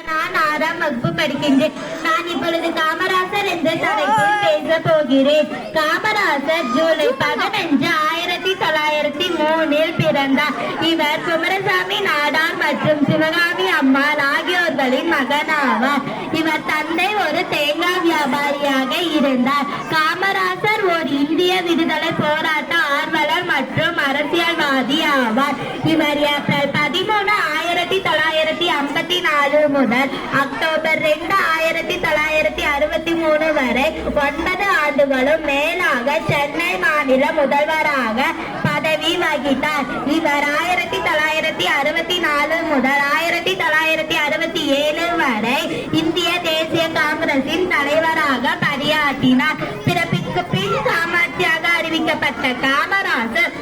நான் 6ஆம் வகுப்பு படிக்கின்றேன். நான் இப்பொழுது காமராசர் என்ற தலைப்பில் பேச போகிறேன். காமராசர் ஜூலை 15, 1903 பிறந்தார். இவர் குமரசாமி நாடார் மற்றும் சிவகாமி அம்மாள் ஆகியோர்களின் மகனாவார். இவர் தந்தை ஒரு தேங்காய் வியாபாரியாக இருந்தார். காமராசர் ஒரு இந்திய விடுதலை போராட்ட ஆர்வலர் மற்றும் அரசியல்வாதி ஆவார். இவர் ஏப்ரல் 13, 1954 முதல் அக்டோபர் 2, 1963 வரை 9 ஆண்டுகளும் மேலாக சென்னை மாநில முதல்வராக பதவி வகித்தார். இவர் 1964 முதல் 1967 வரை இந்திய தேசிய காங்கிரசின் தலைவராக பணியாற்றினார். பிறப்பிற்கு பின் காமாட்சியாக அறிவிக்கப்பட்ட காமராசர்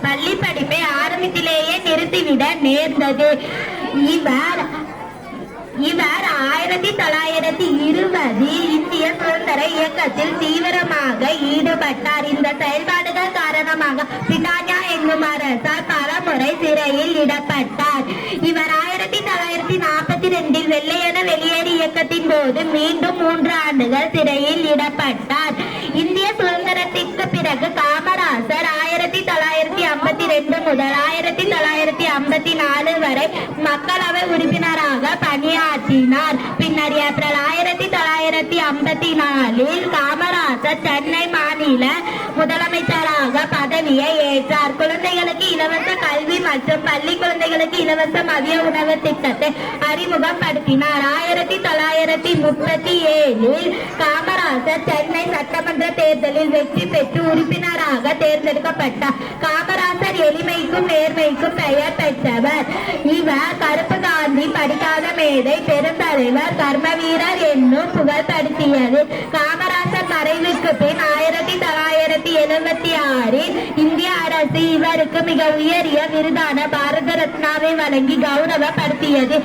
பள்ளி படிப்பை ஆரம்பத்திலேயே நிறுத்திவிட நேர்ந்தது. இவர் 1920 இந்திய சுதந்திர இயக்கத்தில் தீவிரமாக ஈடுபட்டார். இந்த செயல்பாடுகள் காரணமாக பிரிட்டானியா என்னும் அரசால் பலமுறை சிறையில் இடப்பட்டார். இவர் 1942 வெள்ளையன வெளியேறு இயக்கத்தின் போது மீண்டும் 3 ஆண்டுகள் சிறையில் இடப்பட்டார். இந்திய சுதந்திரத்திற்கு பிறகு காமராசர் 1952 முதல் 1954 வரை மக்களவை உறுப்பினராக பணியாற்றினார். பின்னர் ஏப்ரல் 1954 காமராசர் சென்னை மாநில முதலமைச்சராக பதவியை ஏற்றார். குழந்தைகளுக்கு இலவச கல்வி மற்றும் பள்ளி குழந்தைகளுக்கு இலவச மதிய உணவு திட்டத்தை அறிமுகப்படுத்தினார். 1937 காமராசர் சென்னை சட்டமன்ற தேர்தலில் வெற்றி பெற்று உறுப்பினராக தேர்ந்தெடுக்கப்பட்டார். காமராசர் எளிமைக்கும் நேர்மைக்கும் பெயர் பெற்றவர். இவர் கருப்பு காந்தி, படிக்காத மேதை, பெருந்தலைவர், கர்மவீரர் என்னும் புகழ்படுத்தியது. காமராசர் மறைவுக்கு பின் 1976 இந்திய அரசு இவருக்கு மிக உயரிய விருதான பாரத ரத்னாவை வழங்கி கௌரவப்படுத்தியது.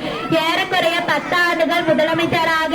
ஏறக்குறைய 10 ஆண்டுகள் முதலமைச்சராக